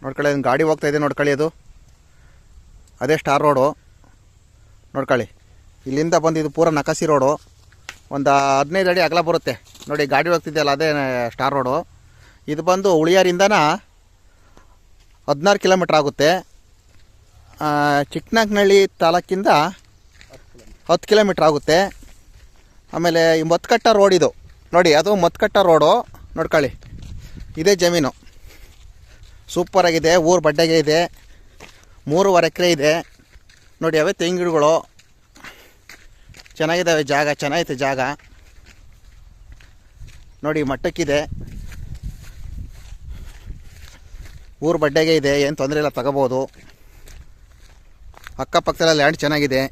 ನೋಡ್ಕೊಳ್ಳಿ ಅದನ್ನು ಗಾಡಿ ಹೋಗ್ತಾ ಇದೆ ನೋಡ್ಕೊಳ್ಳಿ, ಅದು ಅದೇ ಸ್ಟಾರ್ ರೋಡು ನೋಡ್ಕೊಳ್ಳಿ. ಇಲ್ಲಿಂದ ಬಂದು ಇದು ಪೂರ ನಕಾಸಿ ರೋಡು, ಒಂದು 15 ಅಡಿ ಅಗಲ ಬರುತ್ತೆ ನೋಡಿ. ಗಾಡಿ ಹೋಗ್ತಿದೆಯಲ್ಲ ಅದೇ ಸ್ಟಾರ್ ರೋಡು. ಇದು ಬಂದು ಉಳಿಯಾರಿಂದನ 16 ಕಿಲೋಮೀಟ್ರ್ ಆಗುತ್ತೆ. ಚಿಕ್ಕನಾಗ್ನಳ್ಳಿ ತಾಲೂಕಿಂದ 10 ಕಿಲೋಮೀಟ್ರ್ ಆಗುತ್ತೆ. ಆಮೇಲೆ ಈ ಮತ್ಕಟ್ಟ ರೋಡ್ ಇದು ನೋಡಿ, ಅದು ಮತ್ಕಟ್ಟ ರೋಡು ನೋಡ್ಕೊಳ್ಳಿ. ಇದೇ ಜಮೀನು ಸೂಪರಾಗಿದೆ, ಊರು ಬಡ್ಡೆಗೆ ಇದೆ, 3.5 ಎಕರೆ ಇದೆ ನೋಡಿ. ಅವೇ ತೆಂಗಿನ ಗಿಡಗಳು ಚೆನ್ನಾಗಿದ್ದಾವೆ, ಜಾಗ ಚೆನ್ನಾಗೈತೆ ಜಾಗ ನೋಡಿ, ಮಟ್ಟಕ್ಕಿದೆ, ಊರು ಬಡ್ಡೆಗೆ ಇದೆ, ಏನು ತೊಂದರೆ ಇಲ್ಲ, ತಗೋಬೋದು. ಅಕ್ಕಪಕ್ಕದಲ್ಲ ಲ್ಯಾಂಡ್ ಚೆನ್ನಾಗಿದೆ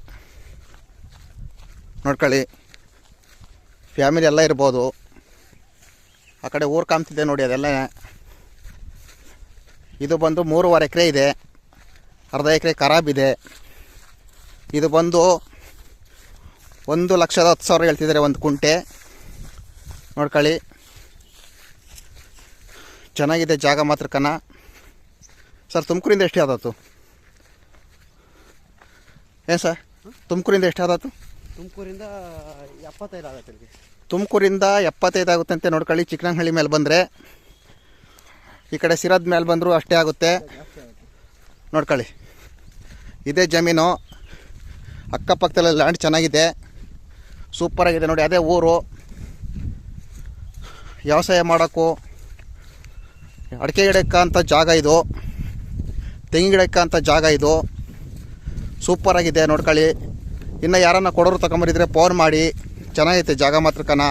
ನೋಡ್ಕೊಳ್ಳಿ, ಫ್ಯಾಮಿಲಿ ಎಲ್ಲ ಇರ್ಬೋದು. ಆ ಕಡೆ ಊರು ಕಾಮ್ತಿದೆ ನೋಡಿ, ಅದೆಲ್ಲ. ಇದು ಬಂದು 3.5 ಎಕರೆ ಇದೆ, ಅರ್ಧ ಎಕರೆ ಖರಾಬ್ ಇದೆ. ಇದು ಬಂದು 1,10,000 ಹೇಳ್ತಿದ್ದಾರೆ ಒಂದು ಕುಂಟೆ ನೋಡ್ಕೊಳ್ಳಿ. ಚೆನ್ನಾಗಿದೆ ಜಾಗ ಮಾತ್ರ ಕಣ. ಸರ್ ತುಮಕೂರಿಂದ ಎಷ್ಟು ಆದತ್ತು ಏನು ಸರ್? ತುಮಕೂರಿಂದ ಎಷ್ಟು ಆದತ್ತು? ತುಮಕೂರಿಂದ 75 ಆಗುತ್ತೆ. ತುಮಕೂರಿಂದ 75 ಆಗುತ್ತಂತೆ ನೋಡ್ಕೊಳ್ಳಿ. ಚಿಕ್ಕನಹಳ್ಳಿ ಮೇಲೆ ಬಂದರೆ, ಈ ಕಡೆ ಸಿರದ್ ಮೇಲೆ ಬಂದರೂ ಅಷ್ಟೇ ಆಗುತ್ತೆ ನೋಡ್ಕೊಳ್ಳಿ. ಇದೇ ಜಮೀನು, ಅಕ್ಕಪಕ್ಕದಲ್ಲಿ ಲ್ಯಾಂಡ್ ಚೆನ್ನಾಗಿದೆ, ಸೂಪರಾಗಿದೆ ನೋಡಿ. ಅದೇ ಊರು, ವ್ಯವಸಾಯ ಮಾಡೋಕ್ಕೂ, ಅಡಿಕೆ ಗಿಡಕ್ಕೆ ಅಂತ ಜಾಗ ಇದು, ತೆಂಗಿನ ಗಿಡಕ್ಕೆ ಅಂತ ಜಾಗ ಇದು, ಸೂಪರಾಗಿದೆ ನೋಡ್ಕೊಳ್ಳಿ. ಇನ್ನು ಯಾರನ್ನ ಕೊಡೋರು ತಗೊಂಬರಿದ್ರೆ ಫೋನ್ ಮಾಡಿ, ಚೆನ್ನಾಗೈತೆ ಜಾಗ ಮಾತ್ರ ಕಣ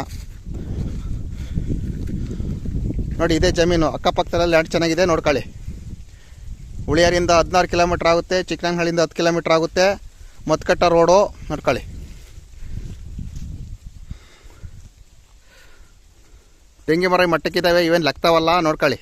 ನೋಡಿ. ಇದೇ ಜಮೀನು, ಅಕ್ಕಪಕ್ಕದಲ್ಲಿ ಲ್ಯಾಂಡ್ ಚೆನ್ನಾಗಿದೆ ನೋಡ್ಕೊಳ್ಳಿ. ಉಳಿಯಾರಿಂದ 16 ಕಿಲೋಮೀಟ್ರ್ ಆಗುತ್ತೆ, ಚಿಕ್ಕನಹಳ್ಳಿಯಿಂದ 10 ಕಿಲೋಮೀಟ್ರ್ ಆಗುತ್ತೆ. ಮತ್ಕಟ್ಟ ರೋಡು ನೋಡ್ಕೊಳ್ಳಿ. ತೆಂಗಿ ಮರ ಮಟ್ಟಕ್ಕಿದ್ದಾವೆ, ಇವೇನು ಲೆಕ್ತಾವಲ್ಲ ನೋಡ್ಕೊಳ್ಳಿ.